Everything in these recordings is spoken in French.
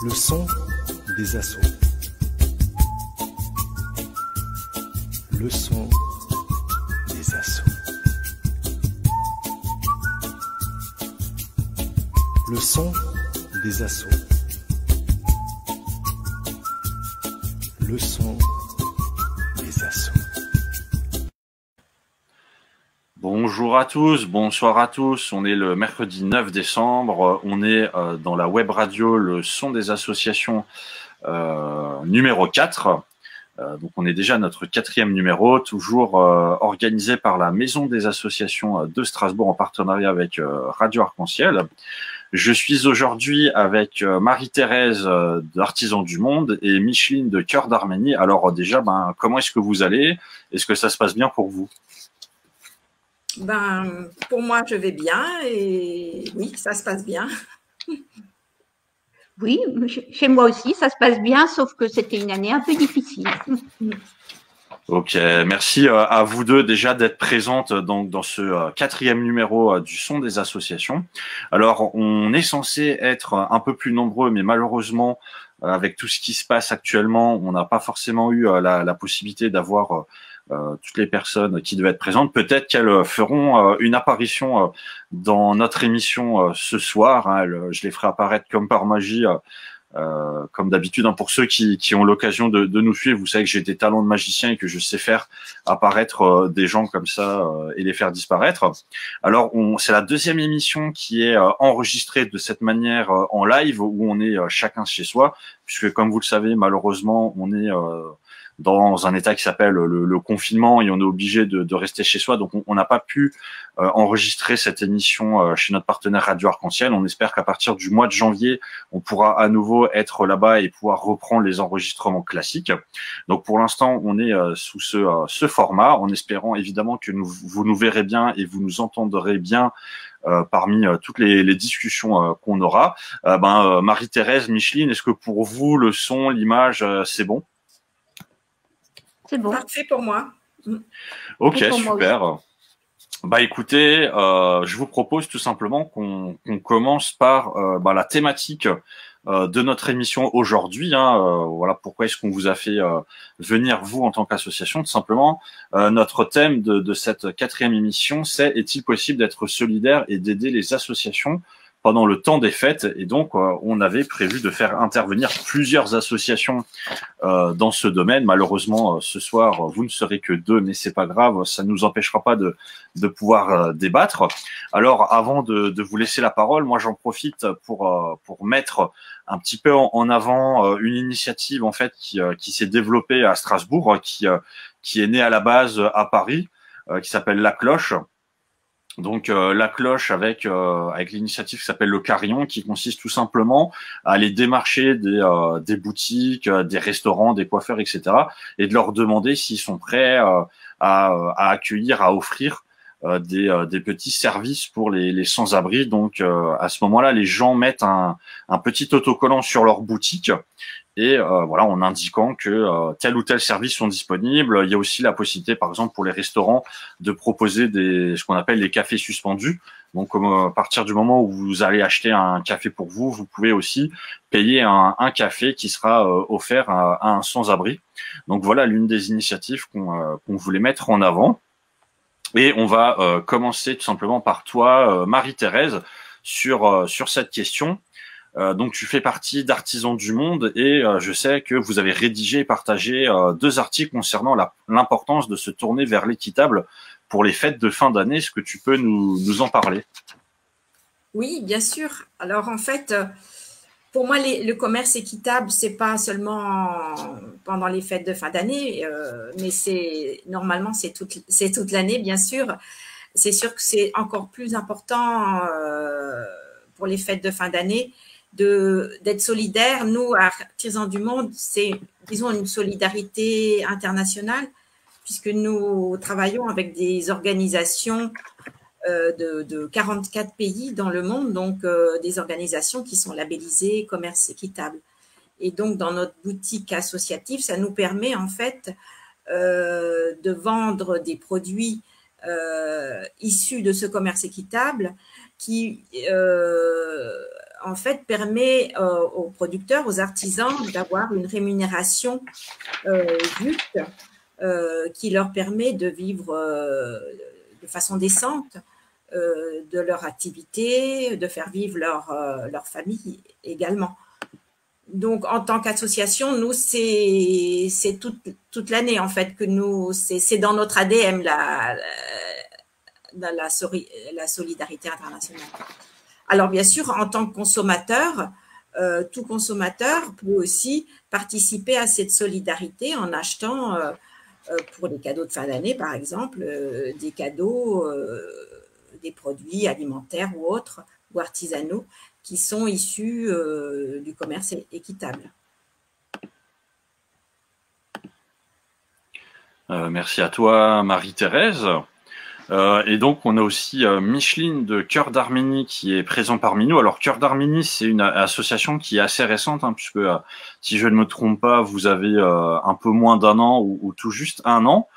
Le son des assauts. Le son des assauts. Le son des assauts. Le son des assauts. Bonjour à tous, bonsoir à tous. On est le mercredi 9 décembre. On est dans la web radio Le Son des Associations numéro 4. Donc on est déjà à notre 4e numéro, toujours organisé par la Maison des Associations de Strasbourg en partenariat avec Radio Arc-en-Ciel. Je suis aujourd'hui avec Marie-Thérèse d'Artisans du Monde et Micheline de Cœur d'Arménie. Alors déjà, comment est-ce que vous allez? Est-ce que ça se passe bien pour vous? Pour moi, je vais bien et oui, ça se passe bien. Oui, chez moi aussi, ça se passe bien, sauf que c'était une année un peu difficile. Ok, merci à vous deux déjà d'être présentes donc dans ce 4e numéro du Son des Associations. Alors, on est censé être un peu plus nombreux, mais malheureusement, avec tout ce qui se passe actuellement, on n'a pas forcément eu la possibilité d'avoir toutes les personnes qui devaient être présentes. Peut-être qu'elles feront une apparition dans notre émission ce soir. Hein, je les ferai apparaître comme par magie, comme d'habitude. Hein, pour ceux qui ont l'occasion de nous suivre, vous savez que j'ai des talents de magicien et que je sais faire apparaître des gens comme ça et les faire disparaître. Alors, c'est la 2e émission qui est enregistrée de cette manière en live, où on est chacun chez soi, puisque comme vous le savez, malheureusement, on est dans un état qui s'appelle le confinement et on est obligé de rester chez soi. Donc, on n'a pas pu enregistrer cette émission chez notre partenaire Radio Arc-en-Ciel. On espère qu'à partir du mois de janvier, on pourra à nouveau être là-bas et pouvoir reprendre les enregistrements classiques. Donc, pour l'instant, on est sous ce format, en espérant évidemment que vous nous verrez bien et vous nous entendrez bien parmi toutes les discussions qu'on aura. Marie-Thérèse, Micheline, est-ce que pour vous, le son, l'image, c'est bon? C'est bon. Parfait pour moi. Ok, super. Écoutez, je vous propose tout simplement qu'on commence par la thématique de notre émission aujourd'hui. Voilà pourquoi est-ce qu'on vous a fait venir vous en tant qu'association. Tout simplement, notre thème de cette 4e émission, c'est: est-il possible d'être solidaire et d'aider les associations pendant le temps des fêtes? Et donc, on avait prévu de faire intervenir plusieurs associations dans ce domaine. Malheureusement, ce soir, vous ne serez que 2, mais c'est pas grave, ça ne nous empêchera pas de pouvoir débattre. Alors, avant de vous laisser la parole, moi, j'en profite pour mettre un petit peu en avant une initiative en fait qui s'est développée à Strasbourg, qui est née à la base à Paris, qui s'appelle La Cloche. Donc La Cloche avec l'initiative qui s'appelle le Carillon, qui consiste tout simplement à aller démarcher des boutiques, des restaurants, des coiffeurs, etc. et de leur demander s'ils sont prêts à accueillir, à offrir des petits services pour les sans-abri. Donc à ce moment-là, les gens mettent un petit autocollant sur leur boutique et voilà, en indiquant que tel ou tel service sont disponibles. Il y a aussi la possibilité, par exemple, pour les restaurants, de proposer ce qu'on appelle les cafés suspendus. Donc, à partir du moment où vous allez acheter un café pour vous, vous pouvez aussi payer un café qui sera offert à un sans-abri. Donc voilà l'une des initiatives qu'on voulait mettre en avant. Et on va commencer tout simplement par toi, Marie-Thérèse, sur cette question. Donc, tu fais partie d'Artisans du Monde et je sais que vous avez rédigé et partagé 2 articles concernant l'importance de se tourner vers l'équitable pour les fêtes de fin d'année. Est-ce que tu peux nous en parler? Oui, bien sûr. Alors, en fait, pour moi, le commerce équitable, c'est pas seulement pendant les fêtes de fin d'année, mais normalement, c'est toute l'année, bien sûr. C'est sûr que c'est encore plus important pour les fêtes de fin d'année d'être solidaire. Nous, à Artisans du Monde, c'est, disons, une solidarité internationale, puisque nous travaillons avec des organisations de 44 pays dans le monde, donc des organisations qui sont labellisées commerce équitable. Et donc, dans notre boutique associative, ça nous permet en fait de vendre des produits issus de ce commerce équitable qui en fait, permet aux producteurs, aux artisans d'avoir une rémunération juste qui leur permet de vivre de façon décente de leur activité, de faire vivre leur famille également. Donc, en tant qu'association, nous, c'est toute l'année, en fait, que nous, c'est dans notre ADN, la solidarité internationale. Alors, bien sûr, en tant que consommateur, tout consommateur peut aussi participer à cette solidarité en achetant, pour les cadeaux de fin d'année, par exemple, des cadeaux, des produits alimentaires ou autres, ou artisanaux, qui sont issus du commerce équitable. Merci à toi, Marie-Thérèse. Et donc, on a aussi Micheline de Cœur d'Arménie qui est présent parmi nous. Alors, Cœur d'Arménie, c'est une association qui est assez récente, hein, puisque, si je ne me trompe pas, vous avez un peu moins d'1 an ou tout juste 1 an.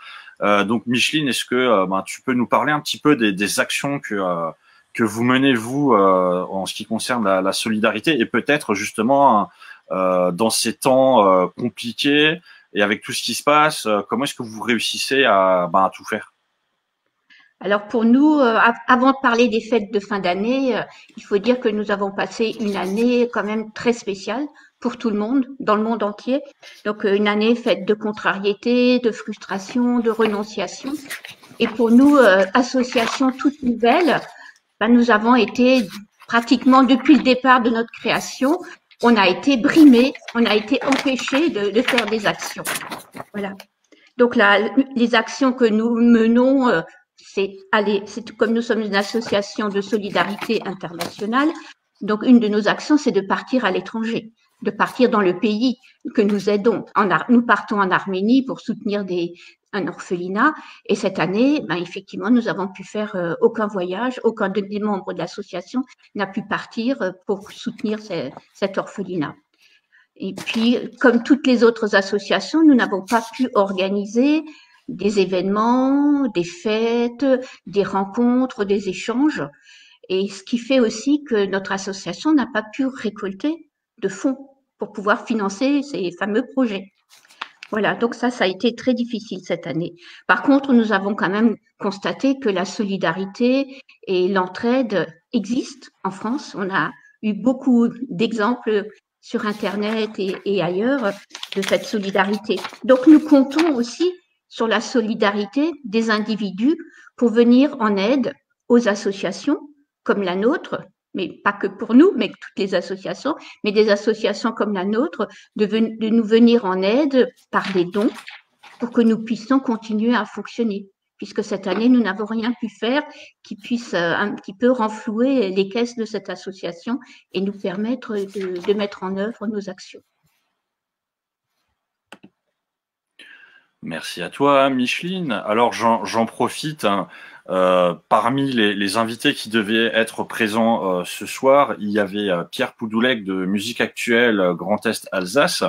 Donc, Micheline, est-ce que tu peux nous parler un petit peu des actions que vous menez, vous, en ce qui concerne la solidarité et peut-être, justement, dans ces temps compliqués et avec tout ce qui se passe, comment est-ce que vous réussissez à tout faire? Alors pour nous, avant de parler des fêtes de fin d'année, il faut dire que nous avons passé une année quand même très spéciale pour tout le monde, dans le monde entier. Donc une année faite de contrariété, de frustration, de renonciation. Et pour nous, association toute nouvelle, nous avons été pratiquement depuis le départ de notre création, on a été brimés, on a été empêchés de faire des actions. Voilà. Donc les actions que nous menons, c'est comme nous sommes une association de solidarité internationale, donc une de nos actions, c'est de partir à l'étranger, de partir dans le pays que nous aidons. Nous partons en Arménie pour soutenir un orphelinat, et cette année, effectivement, nous avons pu faire aucun voyage, aucun des membres de l'association n'a pu partir pour soutenir cet orphelinat. Et puis, comme toutes les autres associations, nous n'avons pas pu organiser des événements, des fêtes, des rencontres, des échanges. Et ce qui fait aussi que notre association n'a pas pu récolter de fonds pour pouvoir financer ces fameux projets. Voilà, donc ça a été très difficile cette année. Par contre, nous avons quand même constaté que la solidarité et l'entraide existent en France. On a eu beaucoup d'exemples sur Internet et ailleurs de cette solidarité. Donc, nous comptons aussi sur la solidarité des individus pour venir en aide aux associations comme la nôtre, mais pas que pour nous, mais toutes les associations, mais des associations comme la nôtre, de nous venir en aide par des dons pour que nous puissions continuer à fonctionner. Puisque cette année, nous n'avons rien pu faire qui puisse un petit peu renflouer les caisses de cette association et nous permettre de mettre en œuvre nos actions. Merci à toi, Micheline. Alors, j'en profite. Parmi les invités qui devaient être présents ce soir, il y avait Pierre Poudoulec de Musique Actuelle Grand Est Alsace.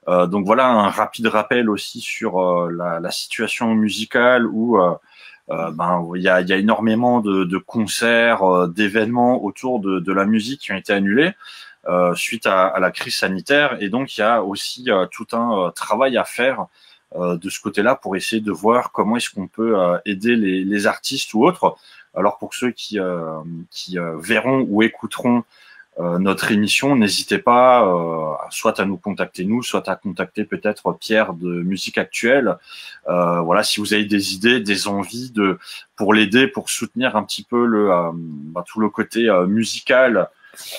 Donc voilà un rapide rappel aussi sur la situation musicale où il y a énormément de concerts, d'événements autour de la musique qui ont été annulés suite à la crise sanitaire, et donc il y a aussi tout un travail à faire de ce côté-là pour essayer de voir comment est-ce qu'on peut aider les artistes ou autres. Alors pour ceux qui verront ou écouteront notre émission, n'hésitez pas soit à nous contacter nous, soit à contacter peut-être Pierre de Musique Actuelle. Voilà, si vous avez des idées, des envies pour l'aider, pour soutenir un petit peu tout le côté musical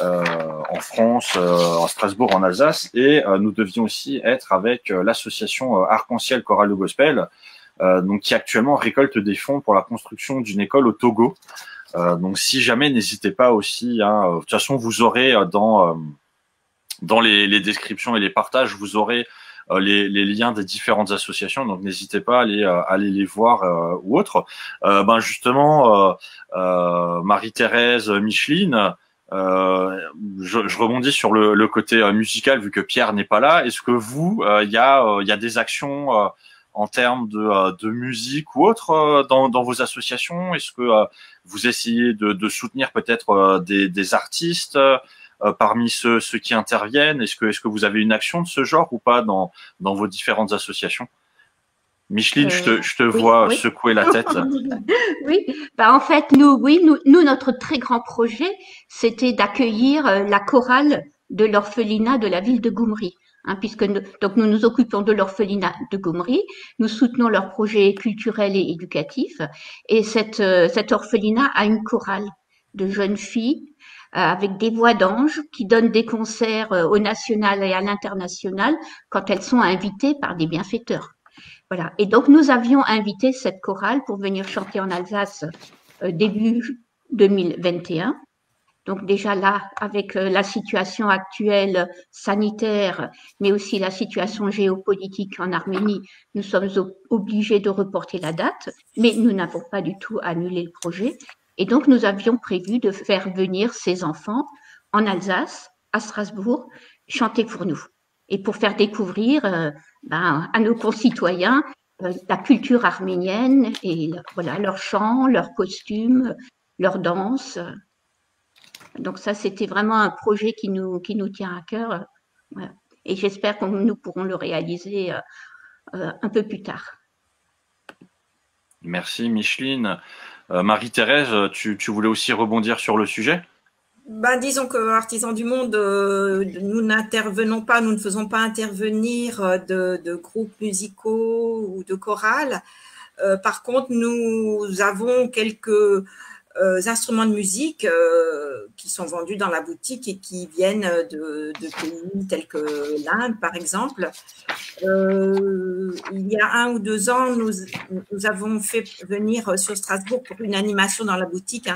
en France, à Strasbourg, en Alsace, et nous devions aussi être avec l'association Arc-en-Ciel Chorale de Gospel, donc qui actuellement récolte des fonds pour la construction d'une école au Togo. Donc si jamais, n'hésitez pas aussi. De toute façon, vous aurez dans les descriptions et les partages, vous aurez les liens des différentes associations, donc n'hésitez pas à aller les voir ou autres. Justement, Marie-Thérèse, Micheline, je rebondis sur le côté musical vu que Pierre n'est pas là. Est-ce que vous, il y a des actions en termes de musique ou autre dans vos associations? Est-ce que vous essayez de soutenir peut-être des artistes parmi ceux qui interviennent? Est-ce que vous avez une action de ce genre ou pas dans vos différentes associations? Micheline, je te vois secouer la tête. Oui, en fait, nous, notre très grand projet, c'était d'accueillir la chorale de l'orphelinat de la ville de Goumri. Puisque nous nous occupons de l'orphelinat de Goumri, nous soutenons leurs projets culturels et éducatifs, et cet orphelinat a une chorale de jeunes filles avec des voix d'anges qui donnent des concerts au national et à l'international quand elles sont invitées par des bienfaiteurs. Voilà. Et donc, nous avions invité cette chorale pour venir chanter en Alsace début 2021. Donc déjà là, avec la situation actuelle sanitaire, mais aussi la situation géopolitique en Arménie, nous sommes obligés de reporter la date, mais nous n'avons pas du tout annulé le projet. Et donc, nous avions prévu de faire venir ces enfants en Alsace, à Strasbourg, chanter pour nous et pour faire découvrir à nos concitoyens la culture arménienne et voilà, leurs chants, leurs costumes, leurs danses. Donc ça, c'était vraiment un projet qui nous tient à cœur. Voilà. Et j'espère que nous pourrons le réaliser un peu plus tard. Merci Micheline. Marie-Thérèse, tu voulais aussi rebondir sur le sujet? Disons que Artisans du Monde, nous n'intervenons pas, nous ne faisons pas intervenir de groupes musicaux ou de chorales. Par contre, nous avons quelques instruments de musique qui sont vendus dans la boutique et qui viennent de pays tels que l'Inde, par exemple. Il y a 1 ou 2 ans, nous avons fait venir sur Strasbourg pour une animation dans la boutique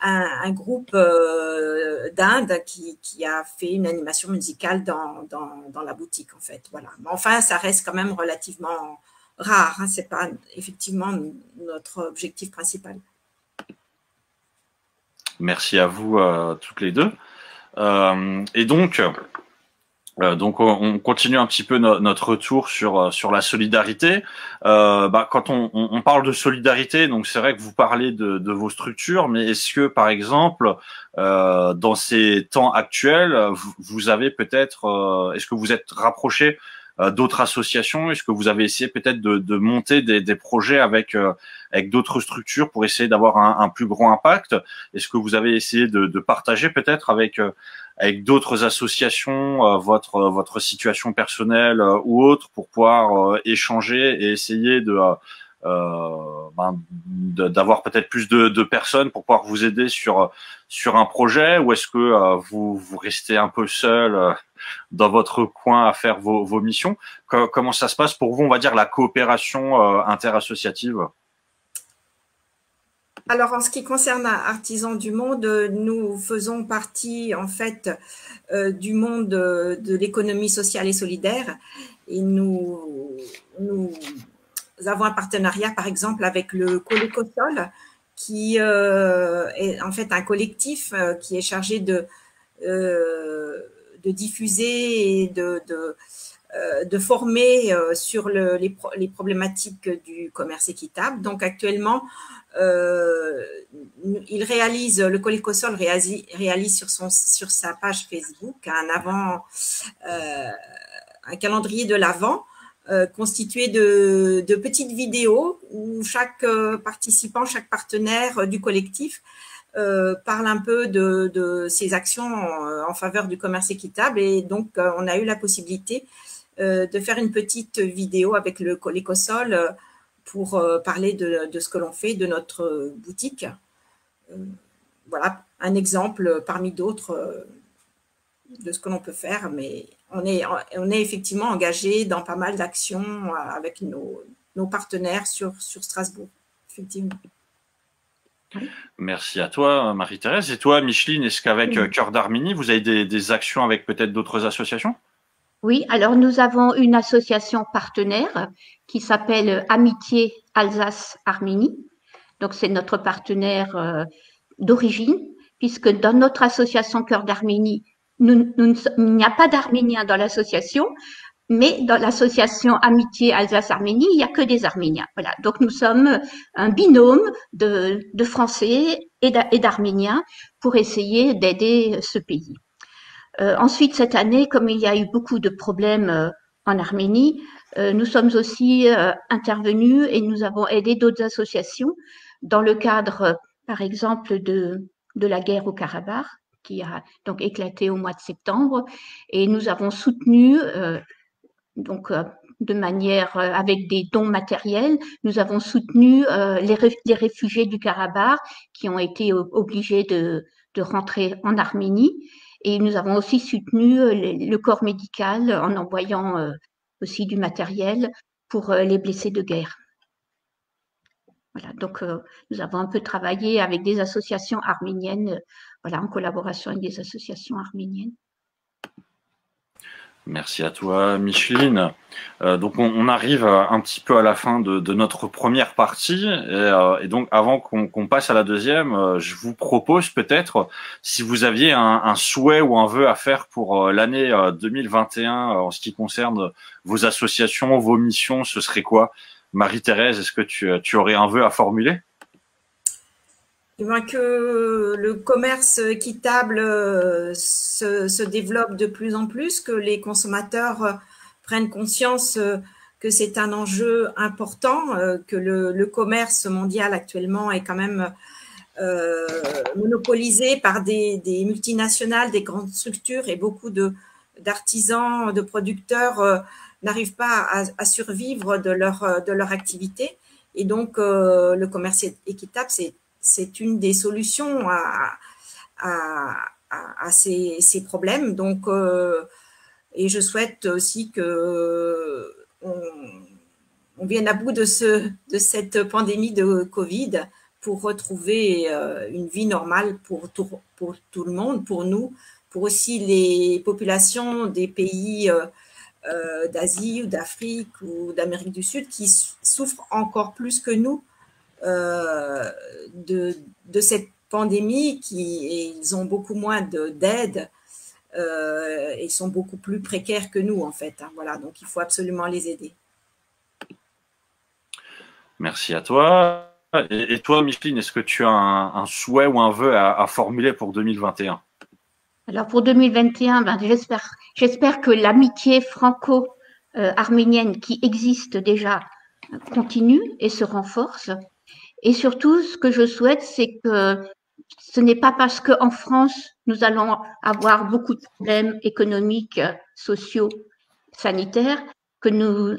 un groupe d'Inde qui a fait une animation musicale dans la boutique, en fait. Voilà. Mais enfin, ça reste quand même relativement rare. C'est pas effectivement notre objectif principal. Merci à vous toutes les deux. Et donc on continue un petit peu notre retour sur la solidarité. Quand on parle de solidarité, donc c'est vrai que vous parlez de vos structures, mais est-ce que par exemple dans ces temps actuels, vous avez peut-être, est-ce que vous êtes rapproché d'autres associations? Est-ce que vous avez essayé peut-être de monter des projets avec d'autres structures pour essayer d'avoir un plus grand impact? Est-ce que vous avez essayé de partager peut-être avec d'autres associations votre situation personnelle ou autre pour pouvoir échanger et essayer d'avoir peut-être plus de personnes pour pouvoir vous aider sur un projet? Ou est-ce que vous restez un peu seul dans votre coin à faire vos missions? Comment ça se passe pour vous, on va dire, la coopération interassociative? Alors, en ce qui concerne Artisans du Monde, nous faisons partie, en fait, du monde de l'économie sociale et solidaire. Et nous avons un partenariat, par exemple, avec le Colécosol, qui est en fait un collectif qui est chargé de diffuser et de former sur les problématiques du commerce équitable. Donc, actuellement, le Colécosol réalise sur sa page Facebook un calendrier de l'Avent constitué de petites vidéos où chaque participant, chaque partenaire du collectif parle un peu de ses actions en faveur du commerce équitable. Et donc, on a eu la possibilité de faire une petite vidéo avec le Colécosol pour parler de ce que l'on fait, de notre boutique. Voilà, un exemple parmi d'autres de ce que l'on peut faire, mais on est effectivement engagé dans pas mal d'actions avec nos partenaires sur Strasbourg, effectivement. Merci à toi, Marie-Thérèse. Et toi, Micheline, est-ce qu'avec Cœur d'Arménie, vous avez des actions avec peut-être d'autres associations? Oui, alors nous avons une association partenaire qui s'appelle Amitié Alsace-Arménie. Donc, c'est notre partenaire d'origine, puisque dans notre association Cœur d'Arménie, il n'y a pas d'Arméniens dans l'association, mais dans l'association Amitié Alsace-Arménie, il n'y a que des Arméniens. Voilà. Donc, nous sommes un binôme de Français et d'Arméniens pour essayer d'aider ce pays. Ensuite, cette année, comme il y a eu beaucoup de problèmes en Arménie, nous sommes aussi intervenus et nous avons aidé d'autres associations dans le cadre, par exemple, de la guerre au Karabakh, qui a donc éclaté au mois de septembre, et nous avons soutenu de manière avec des dons matériels, nous avons soutenu les réfugiés du Karabakh qui ont été obligés de rentrer en Arménie, et nous avons aussi soutenu le corps médical en envoyant aussi du matériel pour les blessés de guerre. Voilà, donc nous avons un peu travaillé avec des associations arméniennes, voilà, en collaboration avec des associations arméniennes. Merci à toi, Micheline. Donc, on arrive un petit peu à la fin de notre première partie. Et donc, avant qu'on passe à la deuxième, je vous propose peut-être, si vous aviez un souhait ou un vœu à faire pour l'année 2021 en ce qui concerne vos associations, vos missions, ce serait quoi? Marie-Thérèse, est-ce que tu aurais un vœu à formuler? Que le commerce équitable se développe de plus en plus, que les consommateurs prennent conscience que c'est un enjeu important, que le commerce mondial actuellement est quand même monopolisé par des multinationales, des grandes structures, et beaucoup d'artisans, de producteurs n'arrivent pas à survivre de leur activité. Et donc, le commerce équitable, c'est une des solutions à ces problèmes. Donc, et je souhaite aussi que on vienne à bout de cette pandémie de Covid pour retrouver une vie normale pour tout le monde, pour nous, pour aussi les populations des pays d'Asie ou d'Afrique ou d'Amérique du Sud qui souffrent encore plus que nous de cette pandémie, ils ont beaucoup moins d'aide et sont beaucoup plus précaires que nous, en fait. Voilà, donc il faut absolument les aider. Merci à toi. Et toi, Micheline, est-ce que tu as un souhait ou un vœu à formuler pour 2021? Alors pour 2021, j'espère que l'amitié franco-arménienne qui existe déjà continue et se renforce. Et surtout, ce que je souhaite, c'est que ce n'est pas parce qu'en France, nous allons avoir beaucoup de problèmes économiques, sociaux, sanitaires, que nous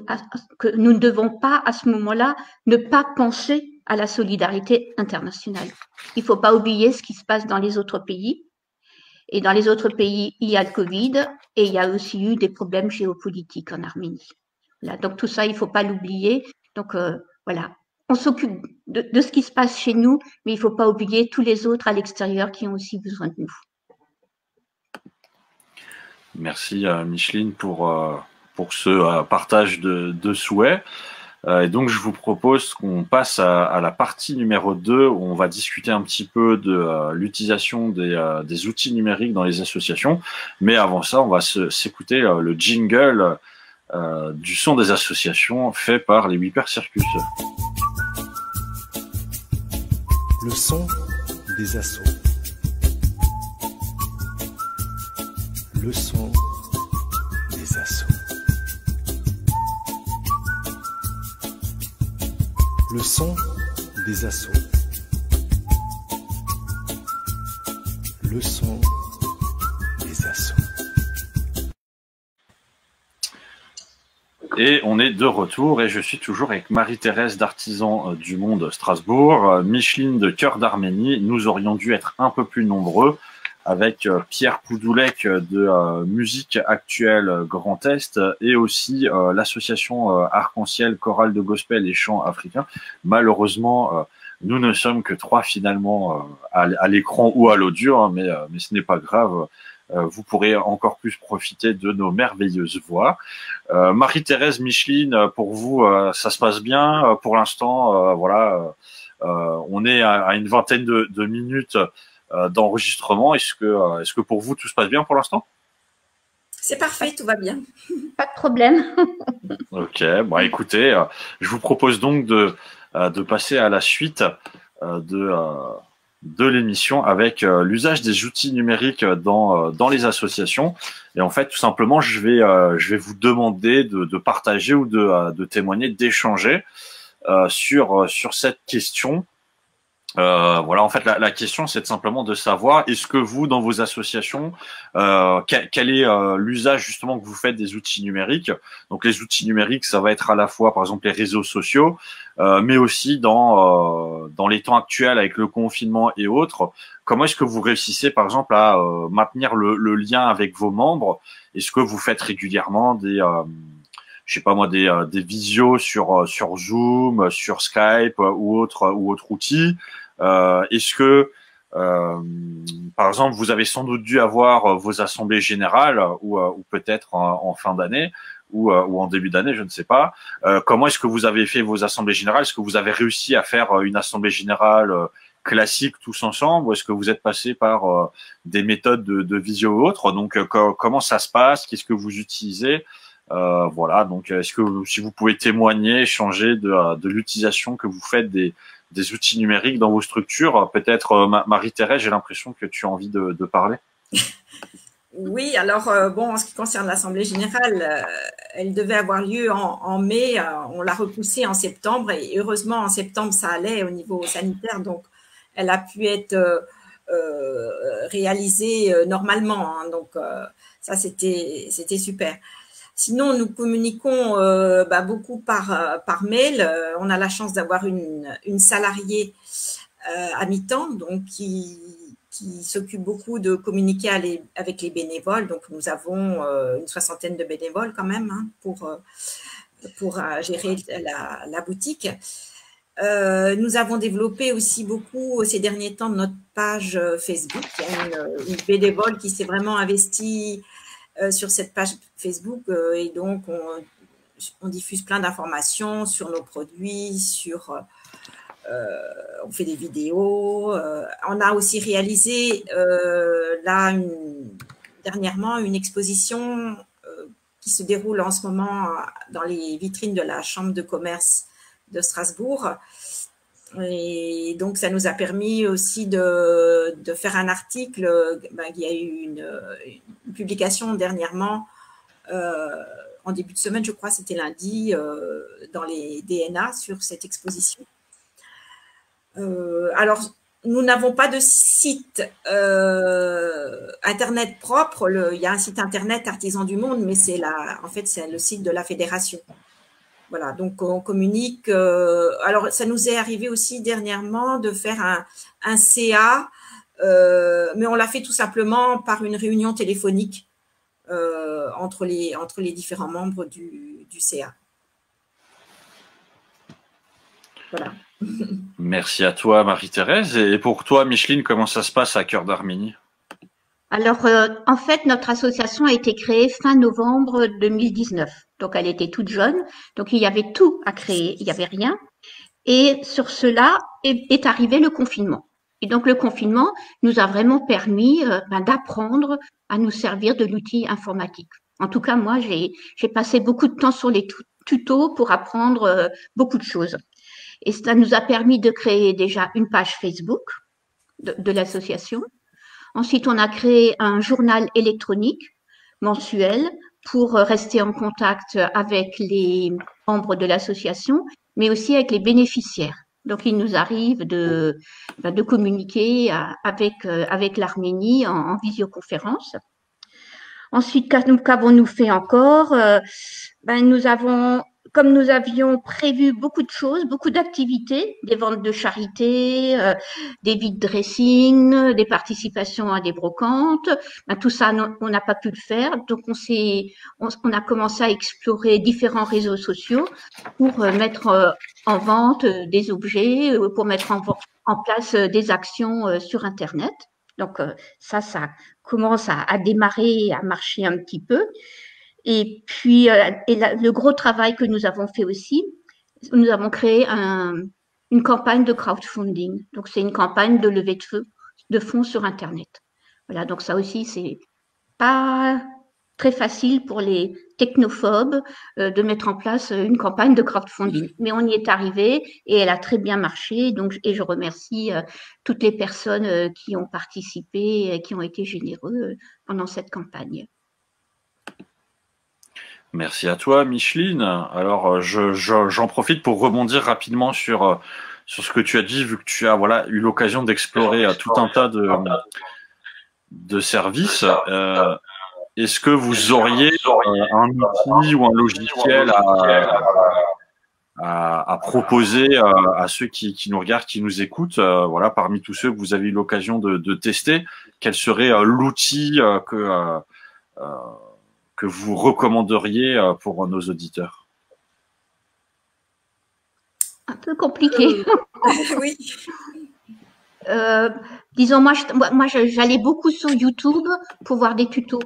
ne devons pas, à ce moment-là, ne pas penser à la solidarité internationale. Il ne faut pas oublier ce qui se passe dans les autres pays. Et dans les autres pays, il y a le Covid et il y a aussi eu des problèmes géopolitiques en Arménie. Voilà, donc tout ça, il ne faut pas l'oublier. Donc voilà. On s'occupe de ce qui se passe chez nous, mais il ne faut pas oublier tous les autres à l'extérieur qui ont aussi besoin de nous. Merci Micheline pour ce partage de souhaits. Et donc je vous propose qu'on passe à la partie numéro 2 où on va discuter un petit peu de l'utilisation des outils numériques dans les associations. Mais avant ça, on va s'écouter le jingle du son des associations fait par les Whipper Circus. Le son des assos. Le son des assos. Le son des assos. Le son des assos. Et on est de retour et je suis toujours avec Marie-Thérèse d'Artisans du Monde Strasbourg, Micheline de Cœur d'Arménie. Nous aurions dû être un peu plus nombreux avec Pierre Poudoulec de Musique Actuelle Grand Est et aussi l'association Arc-en-Ciel, Chorale de Gospel et Chants Africains. Malheureusement, nous ne sommes que 3 finalement à l'écran ou à l'audio, mais ce n'est pas grave. Vous pourrez encore plus profiter de nos merveilleuses voix. Marie-Thérèse, Micheline, pour vous, ça se passe bien pour l'instant. Voilà, on est à une vingtaine de minutes d'enregistrement. Est-ce que pour vous tout se passe bien pour l'instant? C'est parfait, tout va bien. Pas de problème. Ok, bon écoutez, je vous propose donc de passer à la suite de l'émission avec l'usage des outils numériques dans les associations. Et en fait, tout simplement, je vais vous demander de partager ou de témoigner, d'échanger sur cette question. Voilà, en fait, la question, c'est simplement de savoir, est-ce que vous, dans vos associations, quel est l'usage justement que vous faites des outils numériques? Donc, les outils numériques, ça va être à la fois, par exemple, les réseaux sociaux, mais aussi dans les temps actuels avec le confinement et autres. Comment est-ce que vous réussissez, par exemple, à maintenir le lien avec vos membres? Est-ce que vous faites régulièrement je sais pas moi, des visios sur Zoom, sur Skype ou autre outil? Est-ce que, par exemple, vous avez sans doute dû avoir vos assemblées générales ou peut-être en fin d'année ou en début d'année, je ne sais pas. Comment est-ce que vous avez fait vos assemblées générales? Est-ce que vous avez réussi à faire une assemblée générale classique tous ensemble, ou est-ce que vous êtes passé par des méthodes de visio ou autres? Donc, comment ça se passe? Qu'est-ce que vous utilisez? Voilà, donc est-ce que si vous pouvez témoigner, échanger de l'utilisation que vous faites des outils numériques dans vos structures? Peut-être Marie-Thérèse, j'ai l'impression que tu as envie de parler. Oui, alors bon, en ce qui concerne l'Assemblée générale, elle devait avoir lieu en mai, on l'a repoussée en septembre et heureusement en septembre ça allait au niveau sanitaire, donc elle a pu être réalisée normalement, hein, donc ça c'était super. Sinon, nous communiquons beaucoup par mail. On a la chance d'avoir une salariée à mi-temps, donc qui s'occupe beaucoup de communiquer avec les bénévoles. Donc, nous avons une 60aine de bénévoles quand même, hein, pour gérer la boutique. Nous avons développé aussi beaucoup ces derniers temps notre page Facebook. Il y a une bénévole qui s'est vraiment investie sur cette page Facebook et donc on diffuse plein d'informations sur nos produits, on fait des vidéos. On a aussi réalisé dernièrement une exposition qui se déroule en ce moment dans les vitrines de la Chambre de commerce de Strasbourg. Et donc, ça nous a permis aussi de faire un article. Il y a eu une publication dernièrement, en début de semaine, je crois, c'était lundi, dans les DNA sur cette exposition. Alors, nous n'avons pas de site Internet propre. Il y a un site Internet Artisans du Monde, mais en fait, c'est le site de la fédération. Voilà, donc on communique. Alors, ça nous est arrivé aussi dernièrement de faire un CA, mais on l'a fait tout simplement par une réunion téléphonique entre les différents membres du CA. Voilà. Merci à toi, Marie-Thérèse. Et pour toi, Micheline, comment ça se passe à Cœur d'Arménie? Alors, en fait, notre association a été créée fin novembre 2019. Donc, elle était toute jeune. Donc, il y avait tout à créer. Il n'y avait rien. Et sur cela est arrivé le confinement. Et donc, le confinement nous a vraiment permis d'apprendre à nous servir de l'outil informatique. En tout cas, moi, j'ai passé beaucoup de temps sur les tutos pour apprendre beaucoup de choses. Et ça nous a permis de créer déjà une page Facebook de l'association. Ensuite, on a créé un journal électronique mensuel pour rester en contact avec les membres de l'association, mais aussi avec les bénéficiaires. Donc, il nous arrive de communiquer avec l'Arménie en visioconférence. Ensuite, qu'avons-nous fait encore? Comme nous avions prévu beaucoup de choses, beaucoup d'activités, des ventes de charité, des vide dressing, des participations à des brocantes, tout ça, on n'a pas pu le faire. Donc, on a commencé à explorer différents réseaux sociaux pour mettre en vente des objets, pour mettre en place des actions sur Internet. Donc, ça commence à démarrer, à marcher un petit peu. Et puis, le gros travail que nous avons fait aussi, nous avons créé une campagne de crowdfunding. Donc, c'est une campagne de levée de fonds sur Internet. Voilà, donc ça aussi, c'est pas très facile pour les technophobes de mettre en place une campagne de crowdfunding. Mais on y est arrivé et elle a très bien marché. Donc, et je remercie toutes les personnes qui ont participé et qui ont été généreux pendant cette campagne. Merci à toi, Micheline. Alors, j'en profite pour rebondir rapidement sur ce que tu as dit, vu que tu as eu l'occasion d'explorer tout un tas de services. Est-ce que vous auriez un outil ou un logiciel à proposer à ceux qui nous regardent, qui nous écoutent, parmi tous ceux que vous avez eu l'occasion de tester, quel serait l'outil que vous recommanderiez pour nos auditeurs? Un peu compliqué. Oui. Disons, moi, j'allais beaucoup sur YouTube pour voir des tutos.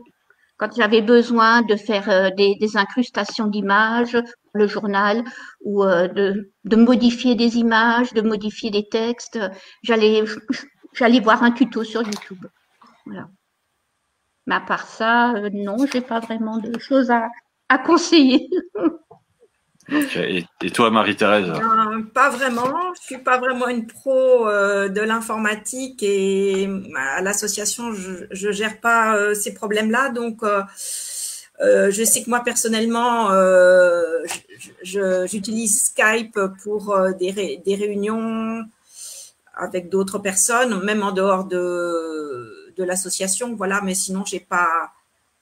Quand j'avais besoin de faire des incrustations d'images, le journal, ou de modifier des images, de modifier des textes, j'allais voir un tuto sur YouTube. Voilà. Mais à part ça, non, j'ai pas vraiment de choses à conseiller. Okay. Et toi, Marie-Thérèse? Pas vraiment. Je suis pas vraiment une pro de l'informatique et à l'association, je gère pas ces problèmes-là. Donc, je sais que moi personnellement, j'utilise Skype pour des réunions avec d'autres personnes, même en dehors de l'association. Voilà, mais sinon, j'ai pas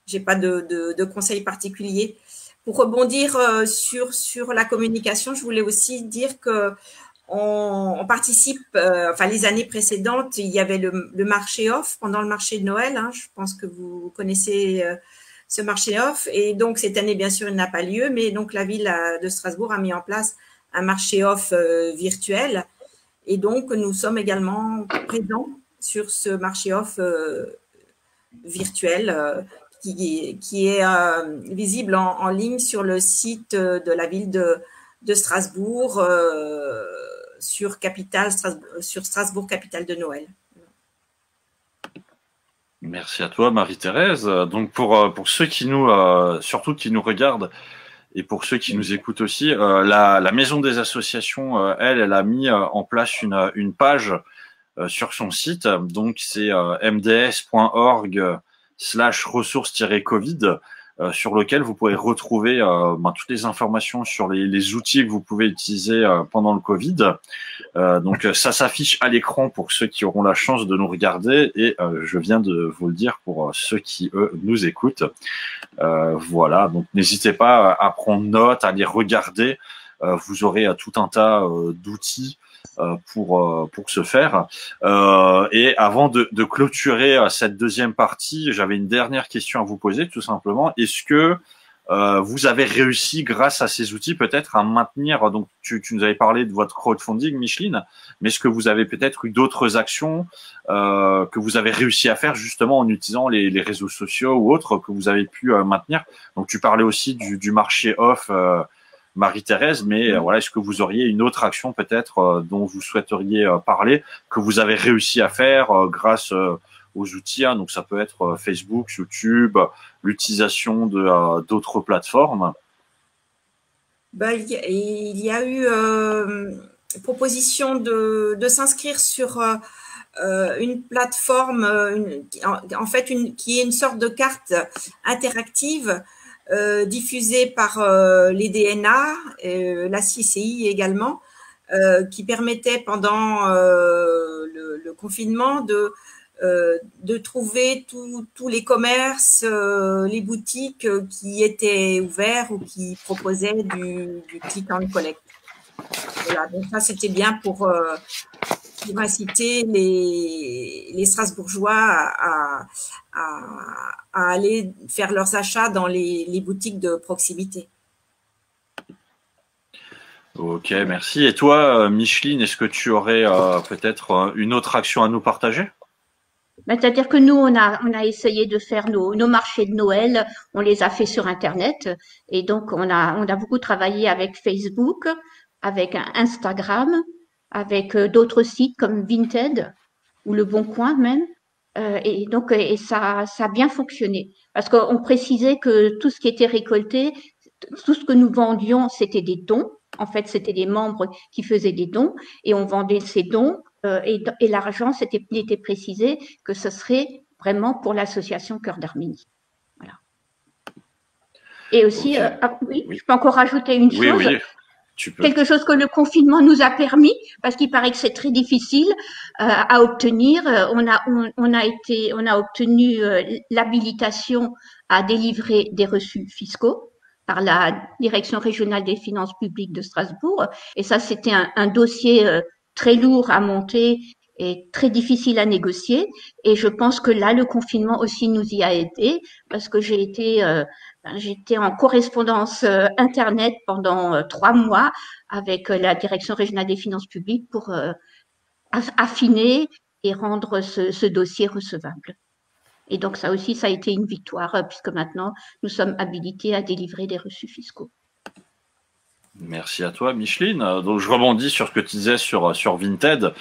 de conseils particuliers. Pour rebondir sur la communication, je voulais aussi dire que on participe, les années précédentes, il y avait le marché off pendant le marché de Noël. Hein, je pense que vous connaissez ce marché off. Et donc, cette année, bien sûr, il n'a pas lieu, mais donc la ville de Strasbourg a mis en place un marché off virtuel. Et donc, nous sommes également présents sur ce marché off virtuel qui est visible en ligne sur le site de la ville de Strasbourg, sur Strasbourg, capitale de Noël. Merci à toi, Marie-Thérèse. Donc pour ceux qui surtout qui nous regardent et pour ceux qui nous écoutent aussi, la Maison des associations, elle a mis en place une page sur son site. Donc c'est mds.org/ressources-covid, sur lequel vous pourrez retrouver toutes les informations sur les outils que vous pouvez utiliser pendant le Covid. Donc ça s'affiche à l'écran pour ceux qui auront la chance de nous regarder et je viens de vous le dire pour ceux qui eux nous écoutent. Voilà, donc n'hésitez pas à prendre note, à les regarder. Vous aurez tout un tas d'outils pour ce faire. Et avant de clôturer cette deuxième partie, j'avais une dernière question à vous poser, tout simplement. Est-ce que vous avez réussi, grâce à ces outils, peut-être à maintenir, donc tu nous avais parlé de votre crowdfunding, Micheline, mais est-ce que vous avez peut-être eu d'autres actions que vous avez réussi à faire justement en utilisant les réseaux sociaux ou autres que vous avez pu maintenir? Donc tu parlais aussi du marché off, Marie-Thérèse, mais est-ce que vous auriez une autre action peut-être dont vous souhaiteriez parler, que vous avez réussi à faire grâce aux outils, hein, donc ça peut être Facebook, YouTube, l'utilisation d'autres plateformes? Il y a eu proposition de s'inscrire sur une plateforme, qui est une sorte de carte interactive diffusée par les DNA, la CCI également, qui permettait pendant le confinement de trouver tous les commerces, les boutiques qui étaient ouverts ou qui proposaient du click and collect. Voilà, donc ça c'était bien pour inciter les Strasbourgeois à aller faire leurs achats dans les boutiques de proximité. Ok, merci. Et toi, Micheline, est-ce que tu aurais peut-être une autre action à nous partager? C'est-à-dire que nous, on a essayé de faire nos marchés de Noël, on les a fait sur Internet, et donc on a beaucoup travaillé avec Facebook, avec Instagram, avec d'autres sites comme Vinted ou Le Bon Coin même. Et donc, ça a bien fonctionné. Parce qu'on précisait que tout ce qui était récolté, tout ce que nous vendions, c'était des dons. En fait, c'était des membres qui faisaient des dons et on vendait ces dons. Et l'argent, il était précisé que ce serait vraiment pour l'association Cœur d'Arménie. Voilà. Et aussi, oui, je peux encore rajouter une chose. Oui. Tu peux. Quelque chose que le confinement nous a permis, parce qu'il paraît que c'est très difficile à obtenir. On a obtenu l'habilitation à délivrer des reçus fiscaux par la Direction régionale des finances publiques de Strasbourg. Et ça, c'était un dossier très lourd à monter et très difficile à négocier. Et je pense que là, le confinement aussi nous y a aidés, parce que j'étais en correspondance Internet pendant 3 mois avec la Direction régionale des finances publiques pour affiner et rendre ce dossier recevable. Et donc ça aussi, ça a été une victoire puisque maintenant, nous sommes habilités à délivrer des reçus fiscaux. Merci à toi, Micheline. Donc je rebondis sur ce que tu disais sur Vinted.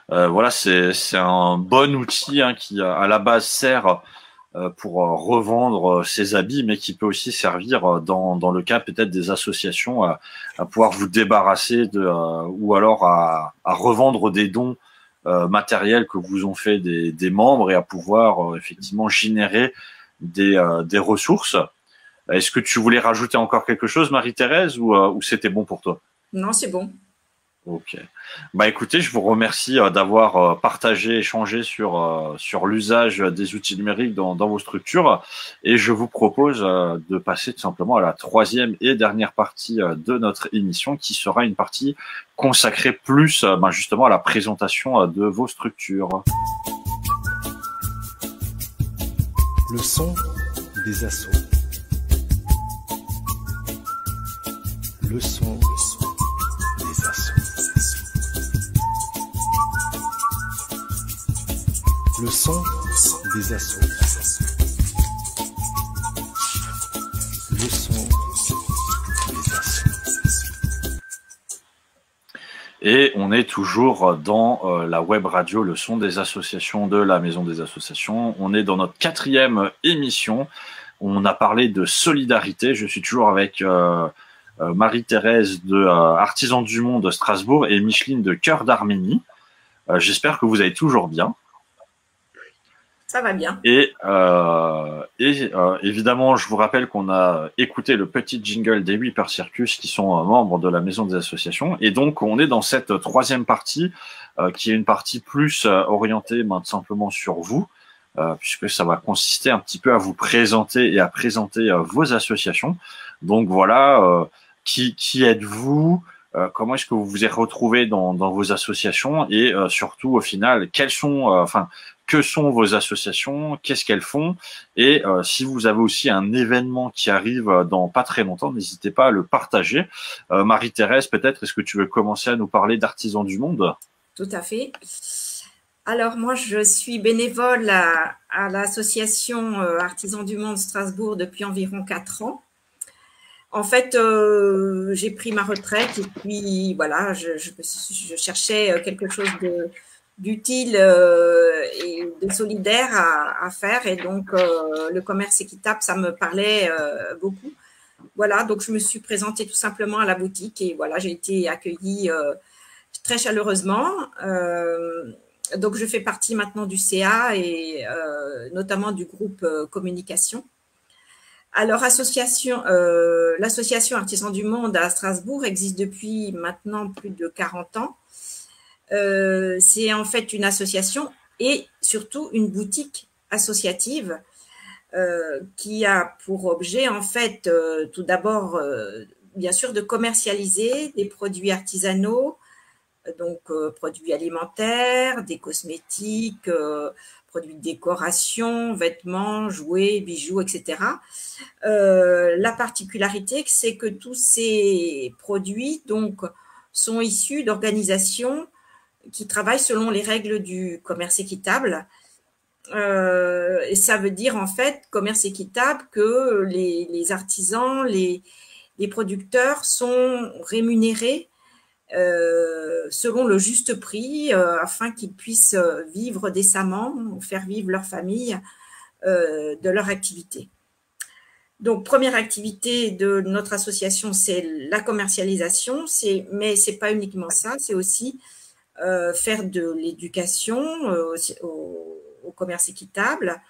Voilà, c'est un bon outil qui à la base sert pour revendre ses habits, mais qui peut aussi servir dans le cas peut-être des associations à pouvoir vous débarrasser ou alors à revendre des dons matériels que vous ont fait des membres et à pouvoir effectivement générer des ressources. Est-ce que tu voulais rajouter encore quelque chose, Marie-Thérèse, ou c'était bon pour toi? Non, c'est bon. Ok. Bah écoutez, je vous remercie d'avoir partagé, échangé sur l'usage des outils numériques dans vos structures, et je vous propose de passer tout simplement à la troisième et dernière partie de notre émission, qui sera une partie consacrée plus justement à la présentation de vos structures. Le son des assauts. Le son des assauts. Le son des assauts. Le son des assauts. Et on est toujours dans la web radio, le son des associations de la Maison des Associations. On est dans notre 4e émission. On a parlé de solidarité. Je suis toujours avec Marie-Thérèse de Artisans du Monde de Strasbourg et Micheline de Cœur d'Arménie. J'espère que vous allez toujours bien. Ça va bien. Et évidemment, je vous rappelle qu'on a écouté le petit jingle des Whipper Circus qui sont membres de la Maison des Associations. Et donc, on est dans cette 3e partie qui est une partie plus orientée simplement sur vous, puisque ça va consister un petit peu à vous présenter et à présenter vos associations. Donc voilà, qui êtes-vous? Comment est-ce que vous vous êtes retrouvés dans vos associations et surtout au final, que sont vos associations, qu'est-ce qu'elles font, et si vous avez aussi un événement qui arrive dans pas très longtemps, n'hésitez pas à le partager. Marie-Thérèse, peut-être, est-ce que tu veux commencer à nous parler d'Artisans du Monde? Tout à fait. Alors moi, je suis bénévole à l'association Artisans du Monde Strasbourg depuis environ 4 ans. En fait, j'ai pris ma retraite et puis voilà, je cherchais quelque chose d'utile et de solidaire à faire, et donc le commerce équitable, ça me parlait beaucoup. Voilà, donc je me suis présentée tout simplement à la boutique et voilà, j'ai été accueillie très chaleureusement. Donc je fais partie maintenant du CA et notamment du groupe communication. Alors, l'association Artisans du Monde à Strasbourg existe depuis maintenant plus de 40 ans. C'est en fait une association et surtout une boutique associative qui a pour objet en fait tout d'abord bien sûr de commercialiser des produits artisanaux, donc produits alimentaires, des cosmétiques, produits de décoration, vêtements, jouets, bijoux, etc. La particularité, c'est que tous ces produits donc sont issus d'organisations qui travaillent selon les règles du commerce équitable. Et ça veut dire en fait commerce équitable que les artisans, les producteurs sont rémunérés selon le juste prix, afin qu'ils puissent vivre décemment, ou faire vivre leur famille de leur activité. Donc, première activité de notre association, c'est la commercialisation, mais ce n'est pas uniquement ça, c'est aussi faire de l'éducation au commerce équitable,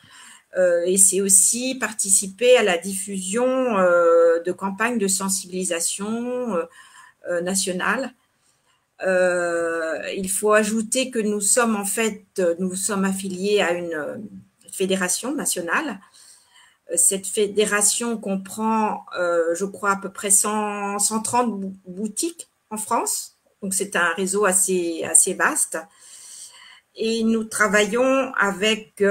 et c'est aussi participer à la diffusion de campagnes de sensibilisation nationale. Il faut ajouter que nous sommes affiliés à une fédération nationale. Cette fédération comprend, je crois, à peu près 130 boutiques en France. Donc, c'est un réseau assez vaste. Et nous travaillons avec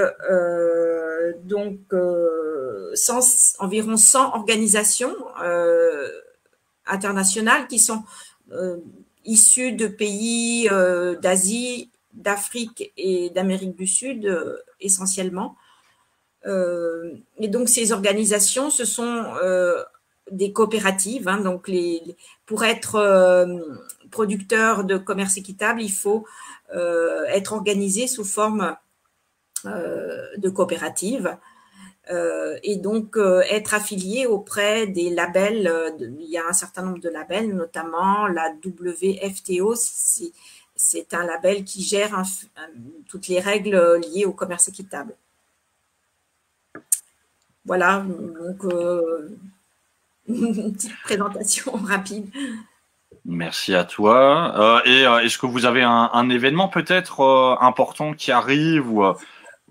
environ 100 organisations internationales qui sont issues de pays d'Asie, d'Afrique et d'Amérique du Sud essentiellement. Et donc, ces organisations, ce sont des coopératives. Hein, donc, pour être producteur de commerce équitable, il faut être organisé sous forme de coopérative et donc être affilié auprès des labels. Il y a un certain nombre de labels, notamment la WFTO. C'est un label qui gère toutes les règles liées au commerce équitable. Voilà, donc une petite présentation rapide. Merci à toi. Est-ce que vous avez un événement peut-être important qui arrive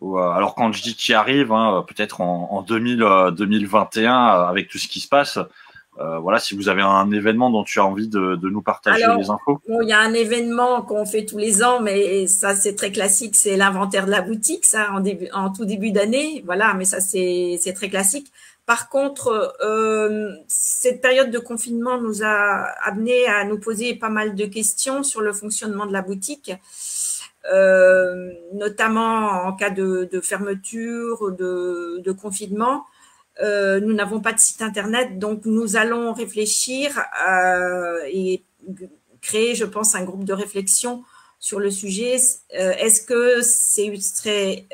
ou alors quand je dis qui arrive, hein, peut-être en 2021 avec tout ce qui se passe. Voilà, si vous avez un événement dont tu as envie de nous partager les infos. Bon, il y a un événement qu'on fait tous les ans, mais ça c'est très classique, c'est l'inventaire de la boutique, ça en tout début d'année. Voilà, mais ça c'est très classique. Par contre, cette période de confinement nous a amené à nous poser pas mal de questions sur le fonctionnement de la boutique, notamment en cas de fermeture, de confinement. Nous n'avons pas de site internet, donc nous allons réfléchir et créer, je pense, un groupe de réflexion sur le sujet. Est-ce que ce serait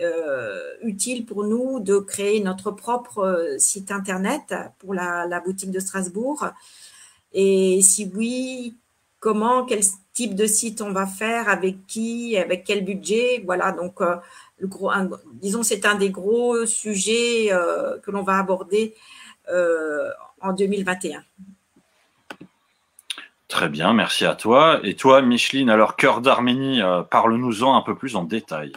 utile pour nous de créer notre propre site internet pour la boutique de Strasbourg? Et si oui, comment, quel type de site on va faire, avec qui, avec quel budget? Voilà, donc disons c'est un des gros sujets que l'on va aborder en 2021. Très bien, merci à toi. Et toi, Micheline, alors Cœur d'Arménie, parle-nous-en un peu plus en détail.